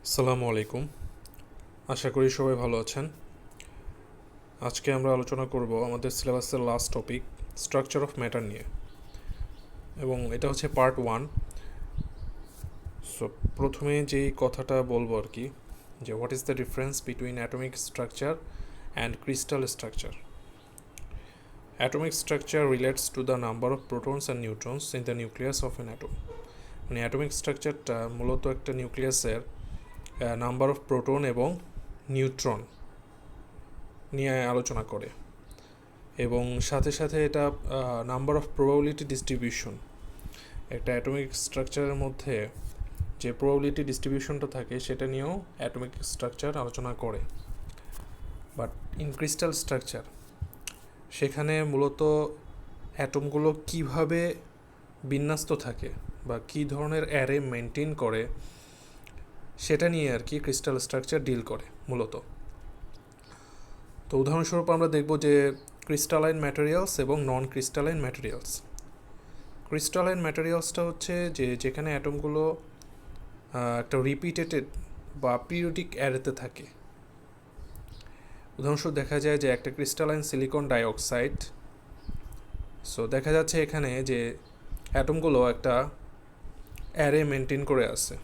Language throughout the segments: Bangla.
আসসালামু আলাইকুম। আশা করি সবাই ভালো আছেন। আজকে আমরা আলোচনা করব আমাদের সিলেবাসের last topic structure of matter নিয়ে, এবং এটা হচ্ছে পার্ট 1। সো প্রথমে যেই কথাটা বলবো আর কি, যে what is the difference between atomic structure and crystal structure. Atomic structure relates to the number of protons and neutrons in the nucleus of an atom. মানে অ্যাটমিক স্ট্রাকচারটা মূলত একটা নিউক্লিয়াসের নাম্বার অফ প্রোটন এবং নিউট্রন নিয়ে আলোচনা করে, এবং সাথে সাথে এটা নাম্বার অফ প্রবাবিলিটি ডিস্ট্রিবিউশন, একটা অ্যাটমিক স্ট্রাকচারের মধ্যে যে প্রবাবিলিটি ডিস্ট্রিবিউশনটা থাকে সেটা নিয়েও অ্যাটমিক স্ট্রাকচার আলোচনা করে। বাট ইন ক্রিস্টাল স্ট্রাকচার সেখানে মূলত অ্যাটমগুলো কিভাবে বিন্যস্ত থাকে বা কী ধরনের অ্যারে মেনটেন করে সেটা নিয়ে আর কি ক্রিস্টাল স্ট্রাকচার ডিল করে মূলত। তো উদাহরণস্বরূপ আমরা দেখব যে ক্রিস্টালাইন ম্যাটেরিয়ালস এবং নন ক্রিস্টালাইন ম্যাটেরিয়ালস। ক্রিস্টালাইন ম্যাটেরিয়ালসটা হচ্ছে যেখানে অ্যাটমগুলো একটা রিপিটেটেড বা পিরিয়ডিক অ্যারেতে থাকে। উদাহরণস্বরূপ দেখা যায় যে একটা ক্রিস্টালাইন সিলিকন ডাইঅক্সাইড, সো দেখা যাচ্ছে এখানে যে অ্যাটমগুলো একটা অ্যারে মেনটেন করে আছে।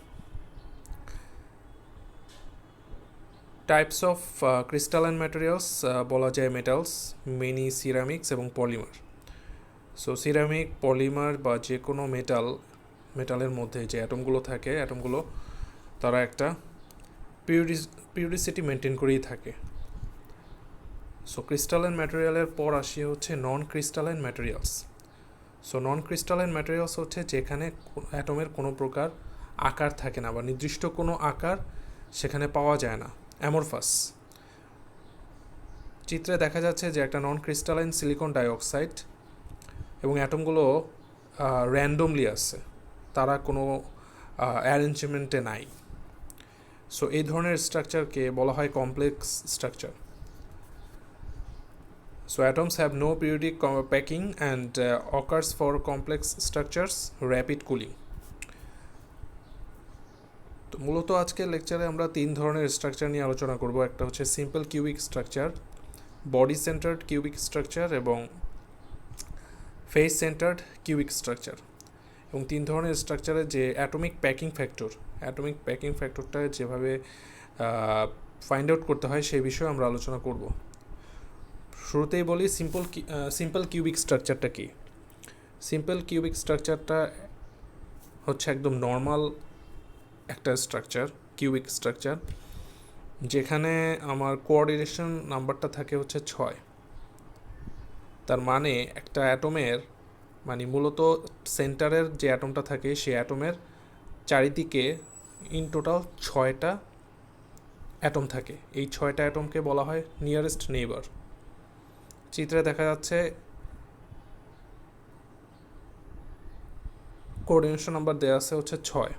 টাইপস অফ ক্রিস্টালাইন ম্যাটেরিয়ালস বলা যায় মেটালস, মিনি সিরামিক্স এবং পলিমার। সো সিরামিক, পলিমার বা যে কোনো মেটালের মধ্যে যে অ্যাটমগুলো থাকে, অ্যাটমগুলো তারা একটা পিরিয়ডিসিটি মেনটেন করেই থাকে। সো ক্রিস্টালাইন ম্যাটেরিয়ালের পর আসি হচ্ছে non crystalline materials. So non crystalline materials হচ্ছে যেখানে অ্যাটমের কোনো প্রকার আকার থাকে না বা নির্দিষ্ট কোনো আকার সেখানে পাওয়া যায় না, অ্যামরফাস। চিত্রে দেখা যাচ্ছে যে একটা নন ক্রিস্টালাইন সিলিকন ডাইঅক্সাইড এবং অ্যাটমগুলো র্যান্ডমলি আছে, তারা কোনো অ্যারেঞ্জমেন্টে নাই। সো এই ধরনের স্ট্রাকচারকে বলা হয় complex structure. So atoms have no periodic packing and occurs for complex structures rapid cooling. তো মূলত আজকের লেকচারে আমরা 3 ধরনের স্ট্রাকচার নিয়ে আলোচনা করব। একটা হচ্ছে simple cubic structure, body centred cubic structure এবং ফেস সেন্টার্ড কিউবিক স্ট্রাকচার। এবং 3 ধরনের স্ট্রাকচারের যে অ্যাটমিক প্যাকিং ফ্যাক্টরটা যেভাবে ফাইন্ড আউট করতে হয় সেই বিষয়ে আমরা আলোচনা করব। শুরুতেই বলি সিম্পল কিউবিক স্ট্রাকচারটা কি। সিম্পল কিউবিক স্ট্রাকচারটা হচ্ছে একদম নর্মাল একটা স্ট্রাকচার, কিউবিক স্ট্রাকচার, যেখানে আমার কোঅর্ডিনেশন নাম্বারটা থাকে হচ্ছে 6। তার মানে একটা অ্যাটমের মূলত সেন্টারের যে অ্যাটমটা থাকে সেই অ্যাটমের চারিদিকে ইন টোটাল 6টা অ্যাটম থাকে। এই 6টা অ্যাটমকে বলা হয় নিয়ারেস্ট নেইবার। চিত্রে দেখা যাচ্ছে কোঅর্ডিনেশন নাম্বার দেওয়া আছে হচ্ছে 6।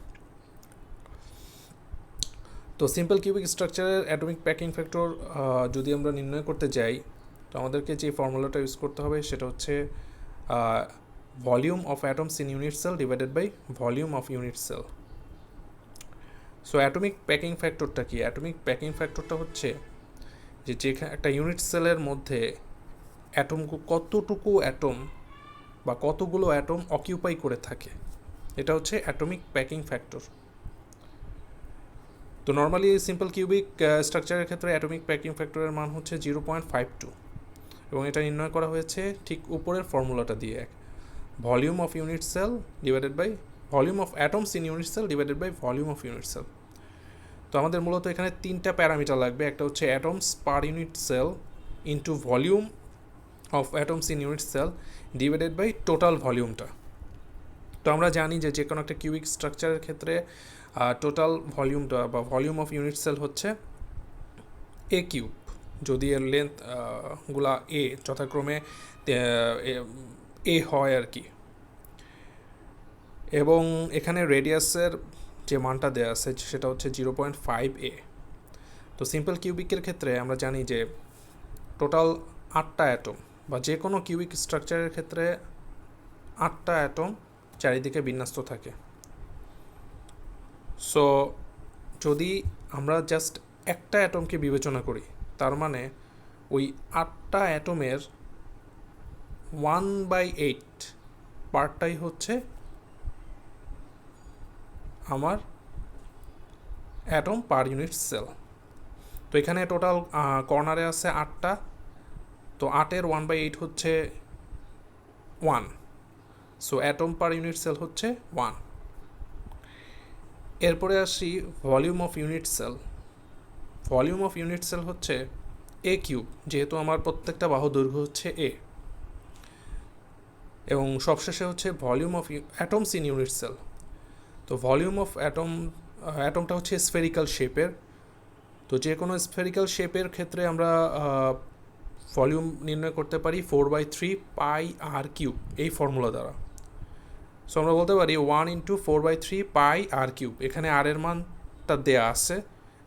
তো সিম্পল কিউবিক স্ট্রাকচারের অ্যাটমিক প্যাকিং ফ্যাক্টর যদি আমরা নির্ণয় করতে যাই, তো আমাদেরকে যে ফর্মুলাটা ইউজ করতে হবে সেটা হচ্ছে volume of atoms in unit cell divided by volume of unit cell. So atomic packing ফ্যাক্টরটা কি? অ্যাটমিক প্যাকিং ফ্যাক্টরটা হচ্ছে যে একটা ইউনিট সেলের মধ্যে কতটুকু অ্যাটম বা কতগুলো অ্যাটম অকিউপাই করে থাকে, এটা হচ্ছে অ্যাটমিক প্যাকিং ফ্যাক্টর। তো নর্মালি সিম্পল কিউবিক স্ট্রাকচারের ক্ষেত্রে অ্যাটমিক প্যাকিং ফ্যাক্টরের মান হচ্ছে 0.52, এবং এটা নির্ণয় করা হয়েছে ঠিক উপরের ফর্মুলাটা দিয়ে, volume of unit cell divided by volume of atoms in unit cell divided by volume of unit cell. তো আমাদের মূলত এখানে 3টা প্যারামিটার লাগবে। একটা হচ্ছে atoms per unit cell into volume of atoms in unit cell divided by total ভলিউমটা। তো আমরা জানি যে কোনো একটা কিউবিক স্ট্রাকচারের ক্ষেত্রে টোটাল ভলিউমটা বা ভলিউম অফ ইউনিট সেল হচ্ছে এ কিউব, যদি এর লেন্থ গুলা এ যথাক্রমে এ হয় আর কি, এবং এখানে রেডিয়াসের যে মানটা দেওয়া আছে সেটা হচ্ছে 0.5 a। তো সিম্পল কিউবিকের ক্ষেত্রে আমরা জানি যে টোটাল 8টা অ্যাটম, বা যে কোনো কিউবিক স্ট্রাকচারের ক্ষেত্রে 8টা অ্যাটম চারিদিকে বিন্যস্ত থাকে। সো যদি আমরা জাস্ট একটা অ্যাটমকে বিবেচনা করি, তার মানে ওই 8টা অ্যাটমের 1/8 পার্টটাই হচ্ছে আমার অ্যাটম পার ইউনিট সেল। তো এখানে টোটাল কর্নারে আছে 8টা, তো 8-এর 1/8 হচ্ছে 1, so atom per unit cell হচ্ছে 1। এরপরে আসি volume of unit cell. Volume of unit cell হচ্ছে এ কিউব, যেহেতু আমার প্রত্যেকটা বাহু দৈর্ঘ্য হচ্ছে এ, এবং সবশেষে হচ্ছে volume of atoms in unit cell. তো ভলিউম অফ অ্যাটমটা হচ্ছে স্ফেরিক্যাল শেপের, তো যে কোনো স্ফেরিক্যাল শেপের ক্ষেত্রে আমরা ভলিউম নির্ণয় করতে পারি 4/3 পাই আর কিউব এই ফর্মুলা দ্বারা। সো আমরা বলতে পারি 1 × 4/3 পাই আর কিউব। এখানে আর এর মানটা দেয়া আছে,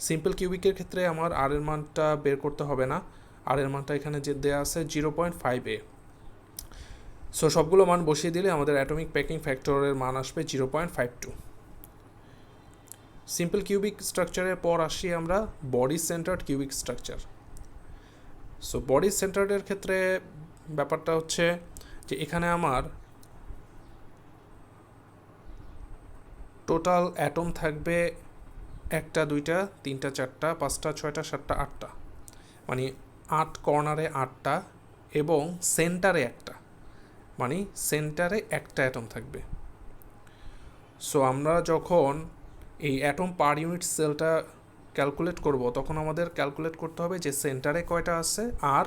সিম্পল কিউবিকের ক্ষেত্রে আমার আর এর মানটা বের করতে হবে না, আর এর মানটা এখানে যে দেয়া আছে 0.5a। সো সবগুলো মান বসিয়ে দিলে আমাদের অ্যাটমিক প্যাকিং ফ্যাক্টরের মান আসবে 0.52। সিম্পল কিউবিক স্ট্রাকচারের পর আসি আমরা body centred cubic structure. So body সেন্টার্ডের ক্ষেত্রে ব্যাপারটা হচ্ছে যে এখানে আমার টোটাল অ্যাটম থাকবে 1টা 2টা 3টা 4টা 5টা 6টা 7টা 8টা, মানে 8 কর্নারে 8টা এবং সেন্টারে একটা, মানে সেন্টারে একটা অ্যাটম থাকবে। সো আমরা যখন এই অ্যাটম পার ইউনিট সেলটা ক্যালকুলেট করব, তখন আমাদের ক্যালকুলেট করতে হবে যে সেন্টারে কয়টা আছে আর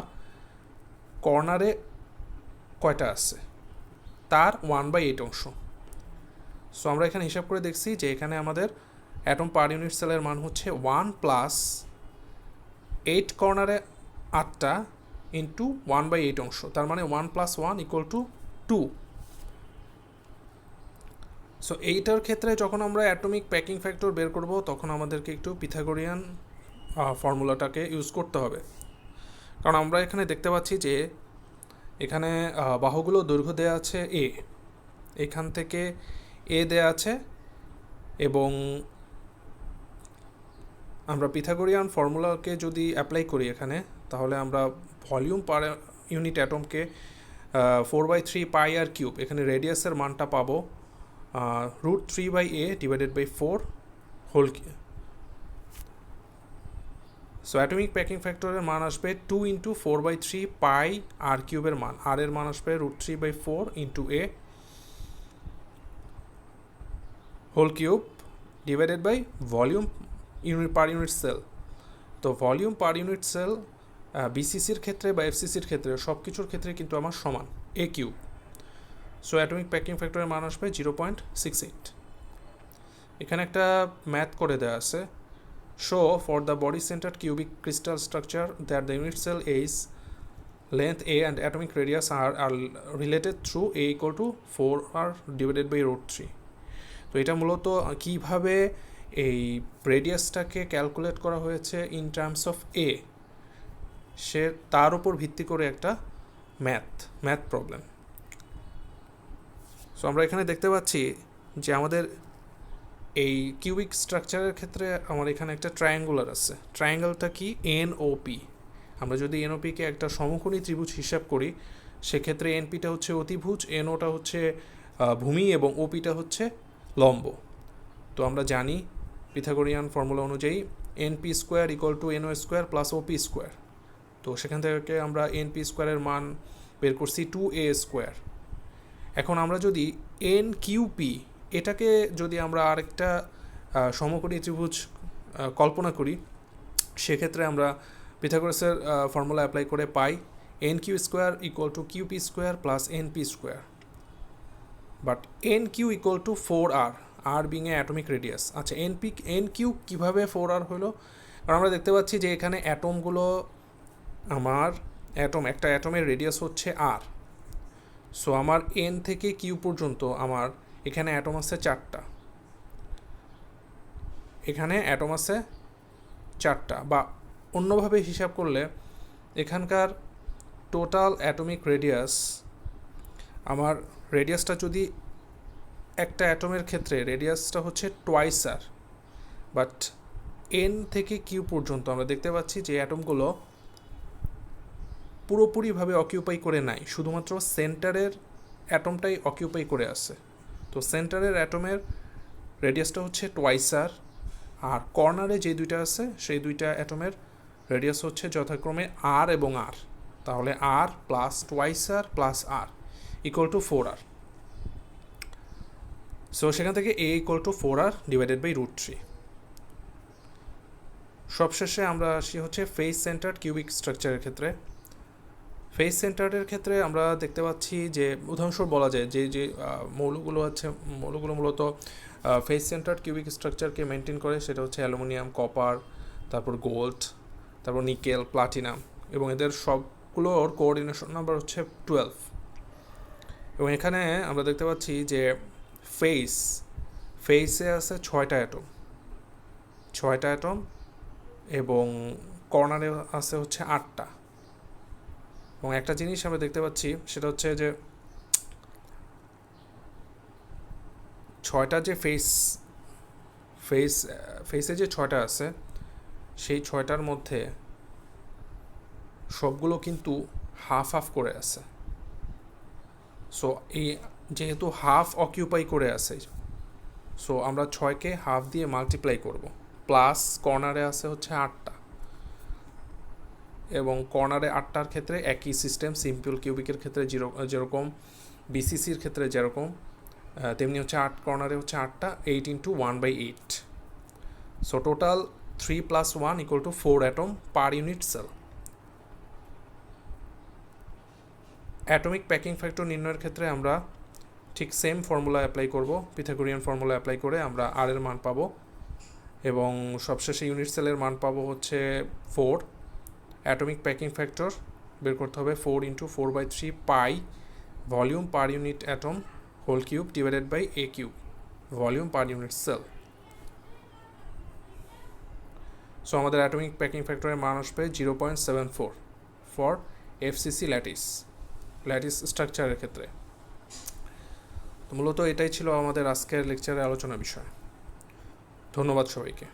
কর্নারে কয়টা আছে, তার 1/8 অংশ। সো আমরা এখানে হিসাব করে দেখছি যে এখানে আমাদের অ্যাটম পার ইউনিট সেলের মান হচ্ছে 1 + 8 কর্নারে 8টা ইন্টু 1/8 অংশ, তার মানে 1 + 1 = 2। সো এইটার ক্ষেত্রে যখন আমরা অ্যাটমিক প্যাকিং ফ্যাক্টর বের করব, তখন আমাদেরকে একটু পিথাগোরিয়ান ফর্মুলাটাকে ইউজ করতে হবে, কারণ আমরা এখানে দেখতে পাচ্ছি যে এখানে বাহুগুলো দৈর্ঘ্য দেওয়া আছে এ, এখান থেকে এ দেয়া আছে, এবং আমরা পিথাগোরিয়ান ফর্মুলাকে যদি অ্যাপ্লাই করি এখানে, তাহলে আমরা ভলিউম পার ইউনিট অ্যাটমকে 4/3 পাই আর কিউব, এখানে রেডিয়াসের মানটা পাবো √3/a / 4 whole. So atomic packing ফ্যাক্টরের মান আসবে 2 × 4/3 পাই আর কিউবের মান, আর এর মান আসবে √3/4 × a whole cube divided by volume unit per unit cell. তো ভলিউম পার ইউনিট সেল বিসিসির ক্ষেত্রে বা এফসিসির ক্ষেত্রে সব কিছুর ক্ষেত্রে কিন্তু আমার সমান এ কিউব। সো অ্যাটমিক প্যাকিং ফ্যাক্টরের মান আসবে 0.68। এখানে একটা ম্যাথ করে দেওয়া আছে, show for the body centred cubic crystal structure that the unit cell edge length a and atomic radius are related through a = 4r divided by √3। তো এটা মূলত কিভাবে এই রেডিয়াসটাকে ক্যালকুলেট করা হয়েছে ইন টার্মস অফ এ, সে তার উপর ভিত্তি করে একটা ম্যাথ প্রবলেম। সো আমরা এখানে দেখতে পাচ্ছি যে আমাদের এই কিউবিক স্ট্রাকচারের ক্ষেত্রে আমার এখানে একটা ট্রায়াঙ্গুলার আছে। ট্রায়াঙ্গেলটা কি? এনওপি। আমরা যদি এনওপিকে একটা সমকোণী ত্রিভুজ হিসাব করি, সেক্ষেত্রে এনপিটা হচ্ছে অতিভুজ, এনওটা হচ্ছে ভূমি এবং ওপিটা হচ্ছে লম্ব। তো আমরা জানি পিথাগোরিয়ান ফর্মুলা অনুযায়ী NP square = NO square plus OP square. তো সেখান থেকে আমরা এনপি স্কোয়ারের মান বের করছি 2a স্কোয়ার। এখন আমরা যদি এন কিউপি এটাকে যদি আমরা আরেকটা সমকোণী ত্রিভুজ কল্পনা করি, সেক্ষেত্রে আমরা পিথাগোরাসের ফর্মুলা অ্যাপ্লাই করে পাই N Q square = Q P square plus N P square, but N Q = 4r, R being a atomic radius. আচ্ছা, এন কিউ কীভাবে 4r হলো? কারণ আমরা দেখতে পাচ্ছি যে এখানে অ্যাটমগুলো, আমার একটা অ্যাটমের রেডিয়াস হচ্ছে আর। সো আমার এন থেকে কিউ পর্যন্ত আমার এখানে অ্যাটম আছে 4টা, এখানে অ্যাটম আছে 4টা, বা অন্যভাবে হিসাব করলে এখানকার টোটাল অ্যাটমিক রেডিয়াস, আমার রেডিয়াসটা যদি একটা অ্যাটমের ক্ষেত্রে রেডিয়াসটা হচ্ছে 2r, বাট এন থেকে কিউ পর্যন্ত আমরা দেখতে পাচ্ছি যে অ্যাটমগুলো পুরোপুরিভাবে অকিউপাই করে নাই, শুধুমাত্র সেন্টারের অ্যাটমটাই অকিউপাই করে আছে। তো সেন্টারের অ্যাটমের রেডিয়াসটা হচ্ছে টোয়াইস আর, আর কর্নারে যে দুইটা আছে সেই দুইটা অ্যাটমের রেডিয়াস হচ্ছে যথাক্রমে আর এবং আর। তাহলে R plus twice R plus R equal to 4r। So সেখান থেকে A equal to 4r divided by √3। সবশেষে আমরা আসি হচ্ছে ফেস সেন্টার্ড কিউবিক স্ট্রাকচারের ক্ষেত্রে। ফেস সেন্টারের ক্ষেত্রে আমরা দেখতে পাচ্ছি যে উদাহরণস্বরূপ বলা যায় যে যে মৌলগুলো মূলত ফেস সেন্টার্ড কিউবিক স্ট্রাকচারকে মেনটেন করে, সেটা হচ্ছে অ্যালুমিনিয়াম, কপার, তারপর গোল্ড, তারপর নিকেল, প্লাটিনাম, এবং এদের সবগুলোর কোঅর্ডিনেশন নাম্বার হচ্ছে 12। এবং এখানে আমরা দেখতে পাচ্ছি যে ফেসে আছে 6টা অ্যাটম এবং কর্নারে আছে হচ্ছে 8টা। এবং একটা জিনিস আমরা দেখতে পাচ্ছি সেটা হচ্ছে যে 6টা যে ফেসে যে 6টা আছে সেই 6টার মধ্যে সবগুলো কিন্তু হাফ হাফ করে আছে। সো এই যেহেতু হাফ অকিউপাই করে আছে, সো আমরা 6কে হাফ দিয়ে মাল্টিপ্লাই করব, প্লাস কর্নারে আছে হচ্ছে 8টা, এবং কর্নারে 8টার ক্ষেত্রে একই সিস্টেম, সিম্পল কিউবিকের ক্ষেত্রে যেরকম বিসিসির ক্ষেত্রে যেরকম তেমনি হচ্ছে 8 কর্নারে হচ্ছে 8টা, 8 into 1/8। So total 3 + 1 equal to 4 atom per unit cell. Atomic packing factor নির্ণয়ের ক্ষেত্রে আমরা ঠিক সেম ফর্মুলা অ্যাপ্লাই করব, পিথাগোরিয়ান ফর্মুলা অ্যাপ্লাই করে আমরা আর এর মান পাবো, এবং সবশেষে ইউনিট সেলের মান পাবো হচ্ছে 4। অ্যাটমিক প্যাকিং ফ্যাক্টর বের করতে হবে 4 into 4/3 pi volume per unit atom whole cube divided by a cube volume per unit cell. So আমাদের অ্যাটমিক প্যাকিং ফ্যাক্টরের মান আসবে 0.74 ফর এফসিসি ল্যাটিস স্ট্রাকচারের ক্ষেত্রে। তো মূলত এটাই ছিল আমাদের আজকের লেকচারের আলোচনা বিষয়। ধন্যবাদ সবাইকে।